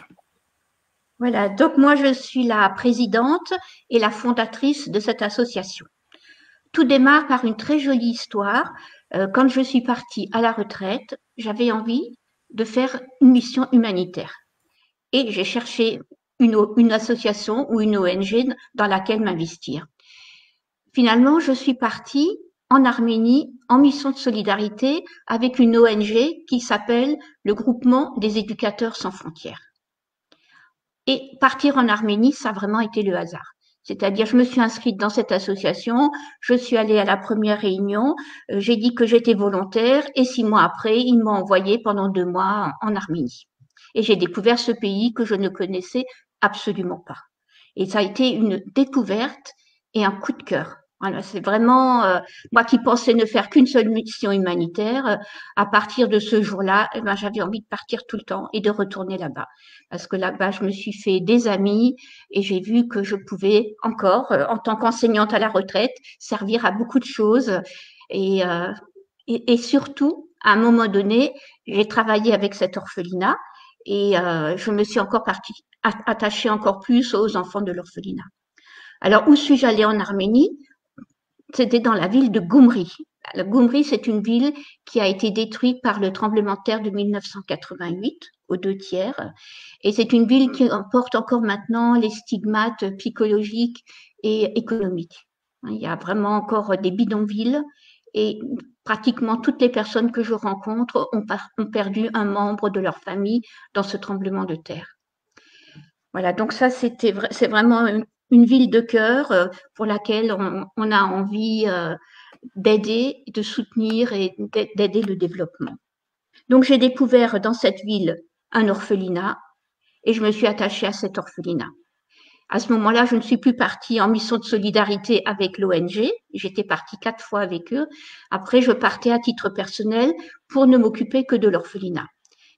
Voilà, donc moi je suis la présidente et la fondatrice de cette association. Tout démarre par une très jolie histoire. Quand je suis partie à la retraite, j'avais envie de faire une mission humanitaire. Et j'ai cherché une association ou une ONG dans laquelle m'investir. Finalement, je suis partie en Arménie en mission de solidarité avec une ONG qui s'appelle le Groupement des éducateurs sans frontières. Et partir en Arménie, ça a vraiment été le hasard. C'est-à-dire, je me suis inscrite dans cette association, je suis allée à la première réunion, j'ai dit que j'étais volontaire et 6 mois après, ils m'ont envoyée pendant 2 mois en Arménie. Et j'ai découvert ce pays que je ne connaissais absolument pas. Et ça a été une découverte et un coup de cœur. Voilà, c'est vraiment, moi qui pensais ne faire qu'une seule mission humanitaire, à partir de ce jour-là, j'avais envie de partir tout le temps et de retourner là-bas. Parce que là-bas, je me suis fait des amis et j'ai vu que je pouvais encore, en tant qu'enseignante à la retraite, servir à beaucoup de choses. Et surtout, à un moment donné, j'ai travaillé avec cet orphelinat et je me suis encore attachée encore plus aux enfants de l'orphelinat. Alors, où suis-je allée en Arménie? C'était dans la ville de Goumri. Goumri, c'est une ville qui a été détruite par le tremblement de terre de 1988, aux 2/3. Et c'est une ville qui porte encore maintenant les stigmates psychologiques et économiques. Il y a vraiment encore des bidonvilles et pratiquement toutes les personnes que je rencontre ont perdu un membre de leur famille dans ce tremblement de terre. Voilà, donc ça, c'est vraiment une ville de cœur pour laquelle on a envie d'aider, de soutenir et d'aider le développement. Donc, j'ai découvert dans cette ville un orphelinat et je me suis attachée à cet orphelinat. À ce moment-là, je ne suis plus partie en mission de solidarité avec l'ONG. J'étais partie 4 fois avec eux. Après, je partais à titre personnel pour ne m'occuper que de l'orphelinat.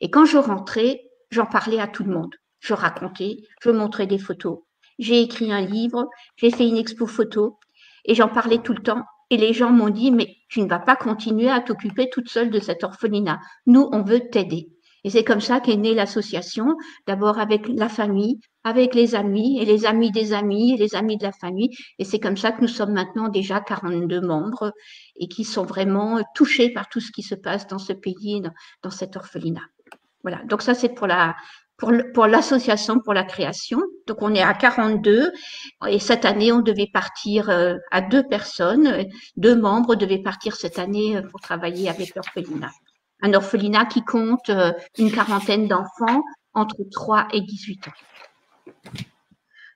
Et quand je rentrais, j'en parlais à tout le monde. Je racontais, je montrais des photos. J'ai écrit un livre, j'ai fait une expo photo et j'en parlais tout le temps. Et les gens m'ont dit, mais tu ne vas pas continuer à t'occuper toute seule de cet orphelinat. Nous, on veut t'aider. Et c'est comme ça qu'est née l'association, d'abord avec la famille, avec les amis et les amis des amis et les amis de la famille. Et c'est comme ça que nous sommes maintenant déjà 42 membres et qui sont vraiment touchés par tout ce qui se passe dans ce pays, dans cet orphelinat. Voilà, donc ça c'est pour l'association, pour la création. Donc on est à 42 et cette année on devait partir à 2 personnes, 2 membres devaient partir cette année pour travailler avec l'orphelinat. Un orphelinat qui compte une quarantaine d'enfants entre 3 et 18 ans.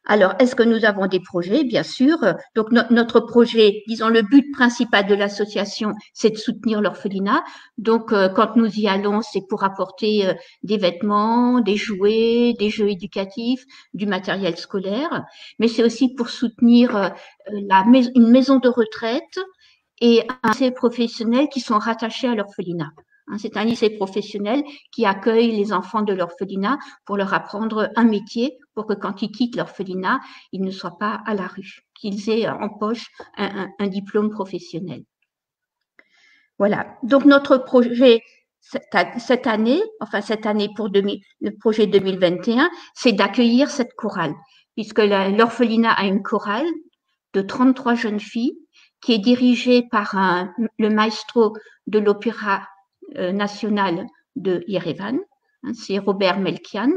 Alors, est-ce que nous avons des projets? Bien sûr. Donc, notre projet, disons, le but principal de l'association, c'est de soutenir l'orphelinat. Donc, quand nous y allons, c'est pour apporter des vêtements, des jouets, des jeux éducatifs, du matériel scolaire. Mais c'est aussi pour soutenir une maison de retraite et un lycée professionnel qui sont rattachés à l'orphelinat. C'est un lycée professionnel qui accueille les enfants de l'orphelinat pour leur apprendre un métier pour que quand ils quittent l'orphelinat, ils ne soient pas à la rue, qu'ils aient en poche un diplôme professionnel. Voilà. Donc, notre projet cette année pour le projet 2021, c'est d'accueillir cette chorale, puisque l'orphelinat a une chorale de 33 jeunes filles qui est dirigée par le maestro de l'opéra national de Yerevan, c'est Robert Melchian,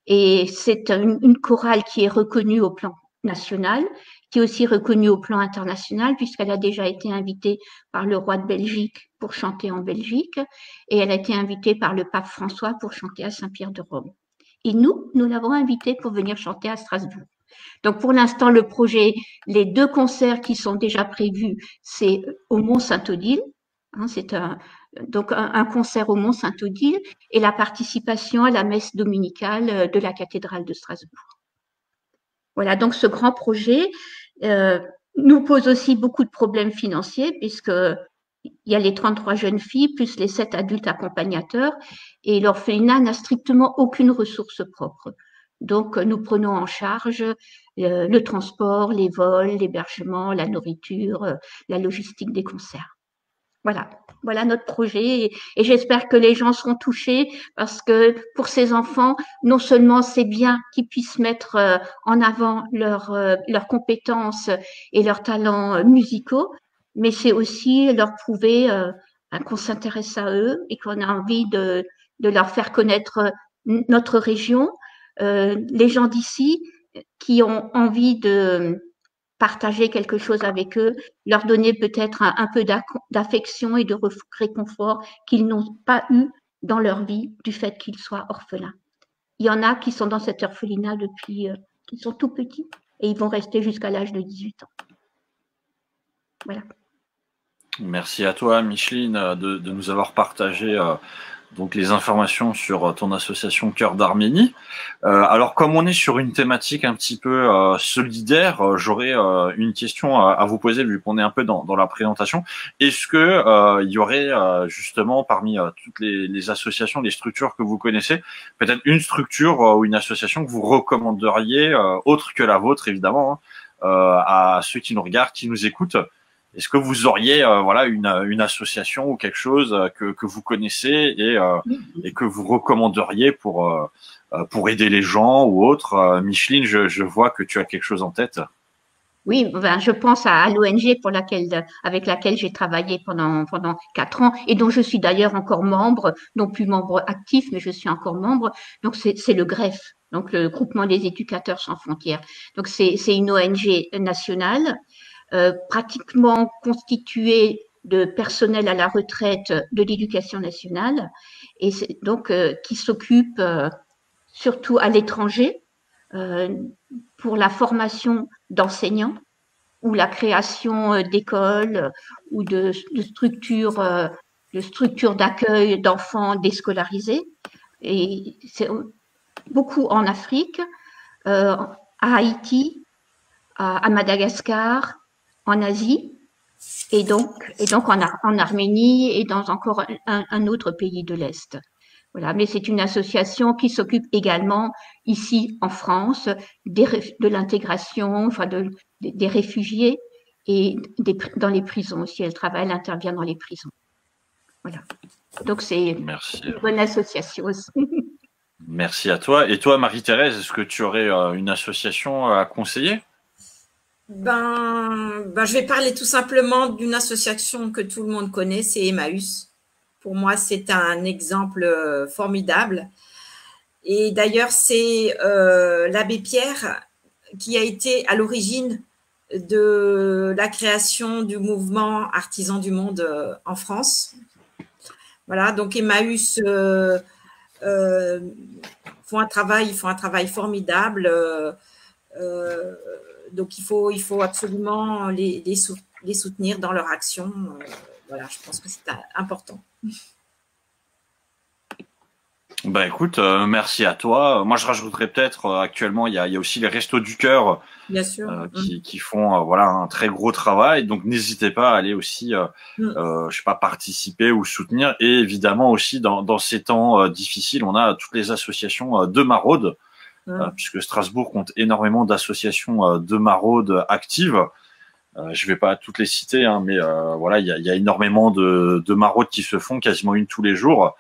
et c'est une chorale qui est reconnue au plan national, qui est aussi reconnue au plan international, puisqu'elle a déjà été invitée par le roi de Belgique pour chanter en Belgique, et elle a été invitée par le pape François pour chanter à Saint-Pierre de Rome. Et nous l'avons invitée pour venir chanter à Strasbourg. Donc, pour l'instant, le projet, les 2 concerts qui sont déjà prévus, c'est au Mont-Saint-Odile. C'est donc un concert au Mont-Saint-Odile et la participation à la messe dominicale de la cathédrale de Strasbourg. Voilà, donc ce grand projet nous pose aussi beaucoup de problèmes financiers puisqu'il y a les 33 jeunes filles plus les 7 adultes accompagnateurs et l'orphelinat n'a strictement aucune ressource propre. Donc, nous prenons en charge le transport, les vols, l'hébergement, la nourriture, la logistique des concerts. Voilà notre projet et j'espère que les gens seront touchés parce que pour ces enfants, non seulement c'est bien qu'ils puissent mettre en avant leurs compétences et leurs talents musicaux, mais c'est aussi leur prouver qu'on s'intéresse à eux et qu'on a envie de leur faire connaître notre région, les gens d'ici qui ont envie de partager quelque chose avec eux, leur donner peut-être un peu d'affection et de réconfort qu'ils n'ont pas eu dans leur vie du fait qu'ils soient orphelins. Il y en a qui sont dans cet orphelinat depuis qu'ils sont tout petits et ils vont rester jusqu'à l'âge de 18 ans. Voilà. Merci à toi, Micheline, de nous avoir partagé donc les informations sur ton association Cœur d'Arménie. Alors, comme on est sur une thématique un petit peu solidaire, j'aurais une question à vous poser vu qu'on est un peu dans la présentation. Est-ce que il y aurait justement parmi toutes les associations, les structures que vous connaissez, peut-être une structure ou une association que vous recommanderiez, autre que la vôtre évidemment, à ceux qui nous regardent, qui nous écoutent? Est-ce que vous auriez voilà une association ou quelque chose que vous connaissez et que vous recommanderiez pour aider les gens ou autre? Micheline, je vois que tu as quelque chose en tête. Oui, ben, je pense à l'ONG avec laquelle j'ai travaillé pendant 4 ans et dont je suis d'ailleurs encore membre, non plus membre actif, mais je suis encore membre. Donc c'est le GREF, donc le Groupement des éducateurs sans frontières. Donc c'est une ONG nationale. Pratiquement constituée de personnel à la retraite de l'éducation nationale et donc qui s'occupe surtout à l'étranger pour la formation d'enseignants ou la création d'écoles ou de structures de structures d'accueil d'enfants déscolarisés. Et c'est beaucoup en Afrique, à Haïti, à Madagascar, en Asie, et donc en Arménie et dans encore un autre pays de l'Est. Voilà, mais c'est une association qui s'occupe également ici en France de l'intégration, enfin des réfugiés et dans les prisons aussi. Elle intervient dans les prisons. Voilà. Donc c'est une bonne association aussi. Merci à toi. Et toi, Marie-Thérèse, est-ce que tu aurais une association à conseiller? Je vais parler tout simplement d'une association que tout le monde connaît, c'est Emmaüs. Pour moi, c'est un exemple formidable. Et d'ailleurs, c'est l'abbé Pierre qui a été à l'origine de la création du mouvement Artisans du Monde en France. Voilà, donc Emmaüs font un travail formidable. Donc, il faut absolument les soutenir dans leur action. Voilà, je pense que c'est important. Ben écoute, merci à toi. Moi, je rajouterais peut-être actuellement, il y a aussi les Restos du Cœur, bien sûr, qui font voilà un très gros travail. Donc n'hésitez pas à aller aussi, je sais pas, participer ou soutenir. Et évidemment aussi dans ces temps difficiles, on a toutes les associations de maraude, puisque Strasbourg compte énormément d'associations de maraude actives. Je vais pas toutes les citer, hein, mais voilà, il y a énormément de maraudes qui se font, quasiment une tous les jours.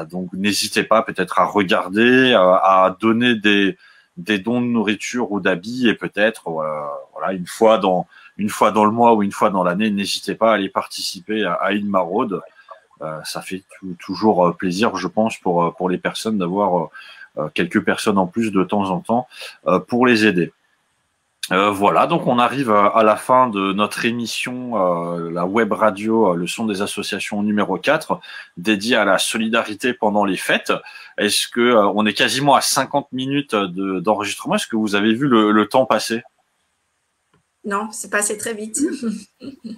Donc n'hésitez pas peut-être à regarder, à donner des dons de nourriture ou d'habits, et peut-être voilà une fois dans le mois ou une fois dans l'année, n'hésitez pas à aller participer à une maraude. Ça fait toujours plaisir, je pense, pour les personnes d'avoir quelques personnes en plus de temps en temps pour les aider. Voilà, donc on arrive à la fin de notre émission, la web radio, le son des associations numéro 4, dédiée à la solidarité pendant les fêtes. Est-ce que on est quasiment à 50 minutes d'enregistrement? Est-ce que vous avez vu le temps passer? Non, c'est passé très vite.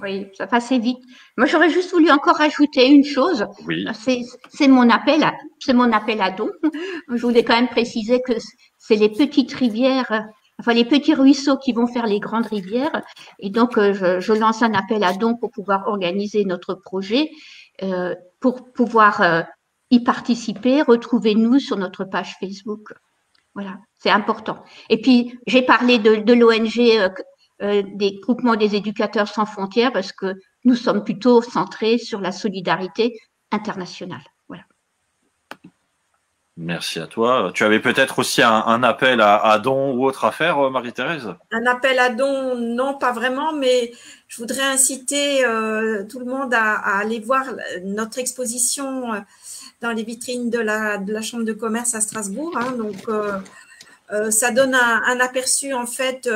Oui, ça passait vite. Moi, j'aurais juste voulu encore ajouter une chose. Oui. C'est mon appel à dons. Je voulais quand même préciser que c'est les petites rivières, enfin les petits ruisseaux qui vont faire les grandes rivières. Et donc, je lance un appel à dons pour pouvoir organiser notre projet, pour pouvoir y participer. Retrouvez-nous sur notre page Facebook. Voilà, c'est important. Et puis, j'ai parlé de l'ONG des groupements des éducateurs sans frontières parce que nous sommes plutôt centrés sur la solidarité internationale. Voilà. Merci à toi. Tu avais peut-être aussi un appel à dons ou autre à faire, Marie-Thérèse? Un appel à dons, non, pas vraiment, mais je voudrais inciter tout le monde à aller voir notre exposition dans les vitrines de la Chambre de commerce à Strasbourg. Hein. Donc, ça donne un aperçu, en fait,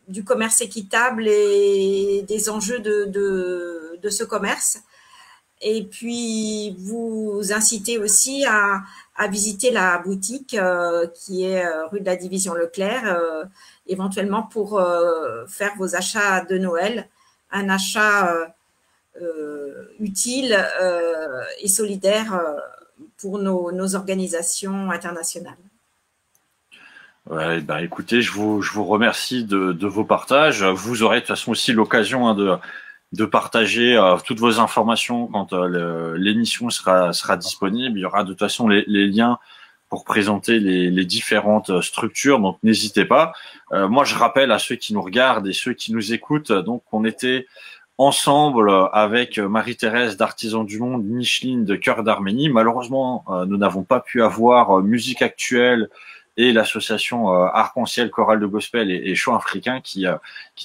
du commerce équitable et des enjeux de ce commerce. Et puis, vous incitez aussi à visiter la boutique qui est rue de la Division Leclerc, éventuellement pour faire vos achats de Noël, un achat utile et solidaire pour nos organisations internationales. Ouais, ben écoutez, je vous remercie de vos partages. Vous aurez de toute façon aussi l'occasion de partager toutes vos informations quand l'émission sera disponible. Il y aura de toute façon les liens pour présenter les différentes structures, donc n'hésitez pas. Moi, je rappelle à ceux qui nous regardent et ceux qui nous écoutent, donc on était ensemble avec Marie-Thérèse d'Artisans du Monde, Micheline de Cœur d'Arménie. Malheureusement, nous n'avons pas pu avoir Musique Actuelle et l'association Arc-en-Ciel Chorale de Gospel et Chant Africain qui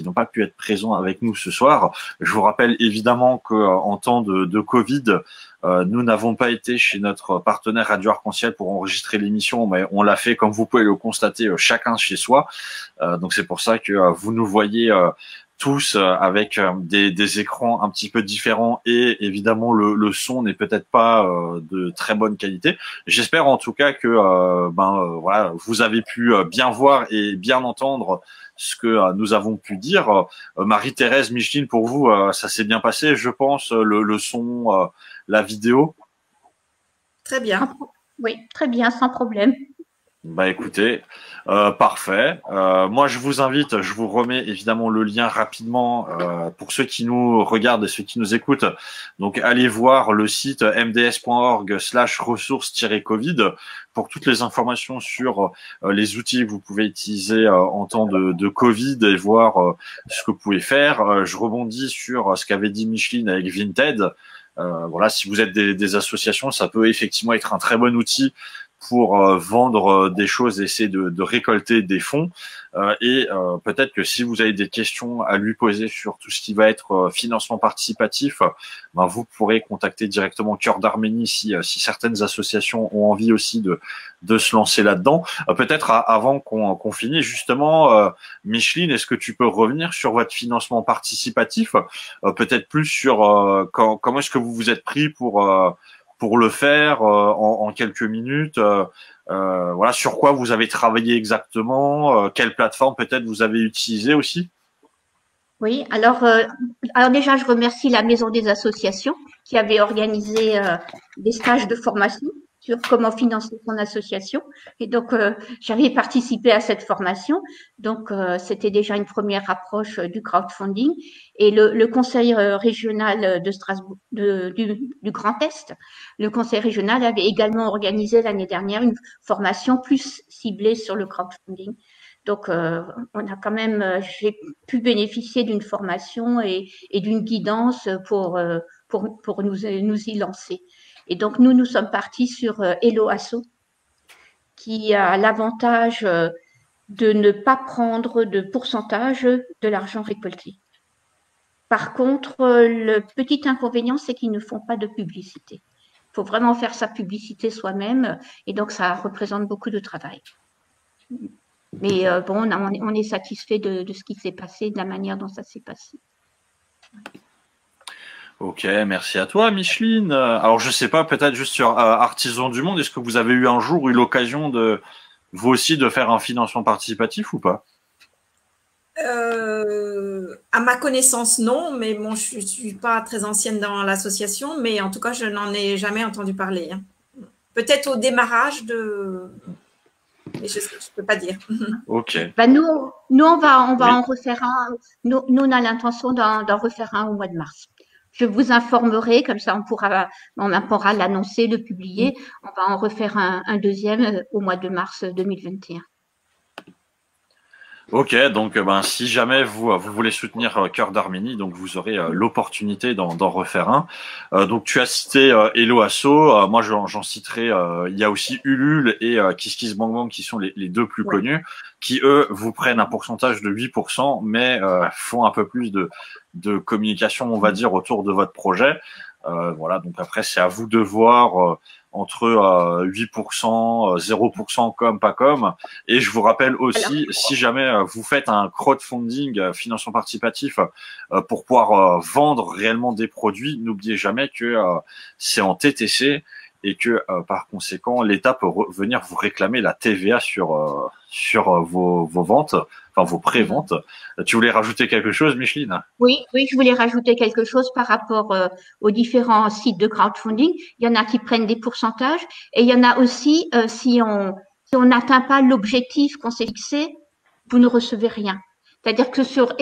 n'ont pas pu être présents avec nous ce soir. Je vous rappelle évidemment que en temps de Covid, nous n'avons pas été chez notre partenaire Radio Arc-en-Ciel pour enregistrer l'émission, mais on l'a fait, comme vous pouvez le constater, chacun chez soi. Donc c'est pour ça que vous nous voyez tous avec des écrans un petit peu différents et évidemment le son n'est peut-être pas de très bonne qualité. J'espère en tout cas que voilà, vous avez pu bien voir et bien entendre ce que nous avons pu dire. Marie-Thérèse, Micheline, pour vous, ça s'est bien passé, je pense, le son, la vidéo? Très bien. Oui, très bien, sans problème. Bah écoutez, parfait. Moi, je vous invite, je vous remets évidemment le lien rapidement pour ceux qui nous regardent et ceux qui nous écoutent. Donc, allez voir le site mds.org/ressources-covid pour toutes les informations sur les outils que vous pouvez utiliser en temps de Covid et voir ce que vous pouvez faire. Je rebondis sur ce qu'avait dit Micheline avec Vinted. Voilà, si vous êtes des associations, ça peut effectivement être un très bon outil pour vendre des choses, essayer de récolter des fonds. Et peut-être que si vous avez des questions à lui poser sur tout ce qui va être financement participatif, vous pourrez contacter directement Cœur d'Arménie si certaines associations ont envie aussi de se lancer là-dedans. Peut-être avant qu'on finisse, justement, Micheline, est-ce que tu peux revenir sur votre financement participatif, peut-être plus sur comment est-ce que vous vous êtes pris pour le faire en quelques minutes, voilà, sur quoi vous avez travaillé exactement, quelle plateforme peut-être vous avez utilisé aussi? Oui, alors déjà, je remercie la Maison des associations qui avait organisé des stages de formation sur comment financer son association. Et donc, j'avais participé à cette formation. Donc, c'était déjà une première approche du crowdfunding. Et le conseil régional de Strasbourg, du Grand Est, le conseil régional avait également organisé l'année dernière une formation plus ciblée sur le crowdfunding. Donc, on a quand même, j'ai pu bénéficier d'une formation et d'une guidance pour nous y lancer. Et donc, nous sommes partis sur Hello Asso, qui a l'avantage de ne pas prendre de pourcentage de l'argent récolté. Par contre, le petit inconvénient, c'est qu'ils ne font pas de publicité. Il faut vraiment faire sa publicité soi-même et donc ça représente beaucoup de travail. Mais bon, on est satisfait de ce qui s'est passé, de la manière dont ça s'est passé. Ok, merci à toi, Micheline. Alors, je sais pas, peut-être juste sur Artisans du Monde, est-ce que vous avez eu un jour eu l'occasion de vous aussi de faire un financement participatif ou pas? À ma connaissance, non, mais bon, je suis pas très ancienne dans l'association, mais en tout cas, je n'en ai jamais entendu parler. Hein. Peut-être au démarrage mais je ne peux pas dire. Ok. Nous, on va en refaire un. Nous, on a l'intention d'en refaire un au mois de mars. Je vous informerai, comme ça on pourra l'annoncer, le publier. On va en refaire un deuxième au mois de mars 2021. Ok, donc si jamais vous voulez soutenir Cœur d'Arménie, donc vous aurez l'opportunité d'en refaire un. Donc tu as cité Hello Asso, moi j'en citerai, il y a aussi Ulule et KissKissBankBank qui sont les deux plus connus, qui eux vous prennent un pourcentage de 8%, mais font un peu plus de communication, on va dire, autour de votre projet. Voilà, donc après c'est à vous de voir entre 8%, 0% comme pas comme. Et je vous rappelle aussi, si jamais vous faites un crowdfunding, financement participatif, pour pouvoir vendre réellement des produits, n'oubliez jamais que c'est en TTC et que par conséquent l'État peut venir vous réclamer la TVA sur vos ventes, enfin vos pré-ventes. Tu voulais rajouter quelque chose, Micheline? Oui, je voulais rajouter quelque chose par rapport aux différents sites de crowdfunding. Il y en a qui prennent des pourcentages et il y en a aussi si on n'atteint pas l'objectif qu'on s'est fixé, vous ne recevez rien. C'est-à-dire que sur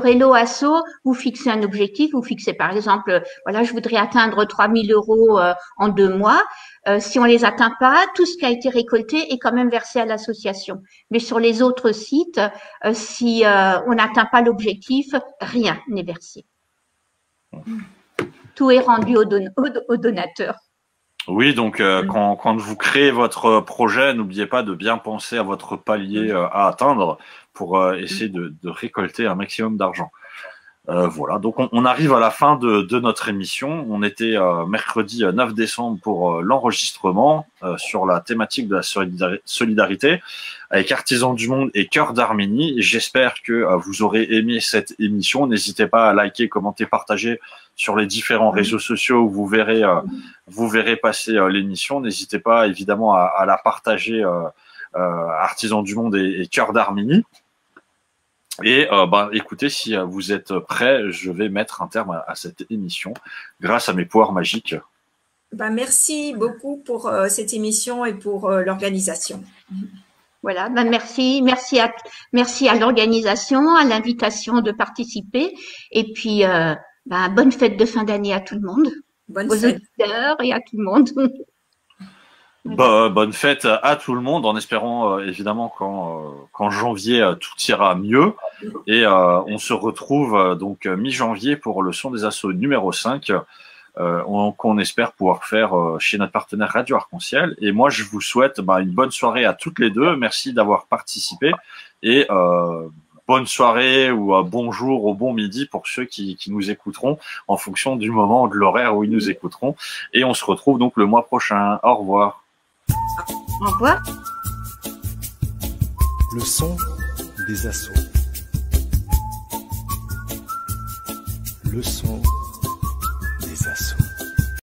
Hello Asso, vous fixez un objectif, vous fixez par exemple, voilà, je voudrais atteindre 3 000 € en 2 mois. Si on les atteint pas, tout ce qui a été récolté est quand même versé à l'association. Mais sur les autres sites, si on n'atteint pas l'objectif, rien n'est versé. Tout est rendu aux donateurs. Oui, donc quand vous créez votre projet, n'oubliez pas de bien penser à votre palier à atteindre pour essayer de récolter un maximum d'argent. Voilà, donc on arrive à la fin de notre émission. On était mercredi 9 décembre pour l'enregistrement sur la thématique de la solidarité avec Artisans du Monde et Cœur d'Arménie. J'espère que vous aurez aimé cette émission. N'hésitez pas à liker, commenter, partager sur les différents réseaux sociaux où vous verrez passer l'émission. N'hésitez pas évidemment à la partager, Artisans du Monde et Cœur d'Arménie. Et écoutez, si vous êtes prêts, je vais mettre un terme à cette émission grâce à mes pouvoirs magiques. Merci beaucoup pour cette émission et pour l'organisation. Voilà, merci à l'organisation, à l'invitation de participer, et puis bonne fête de fin d'année à tout le monde, aux auditeurs et à tout le monde. Bonne fête à tout le monde, en espérant évidemment qu'en janvier tout ira mieux, et on se retrouve donc mi-janvier pour le son des assauts numéro 5 qu'on espère pouvoir faire chez notre partenaire Radio Arc-en-Ciel. Et moi je vous souhaite une bonne soirée à toutes les deux, merci d'avoir participé, et bonne soirée ou bonjour ou bon midi pour ceux qui nous écouteront en fonction du moment, de l'horaire où ils nous écouteront, et on se retrouve donc le mois prochain. Au revoir. Au revoir. Le son des assauts. Le son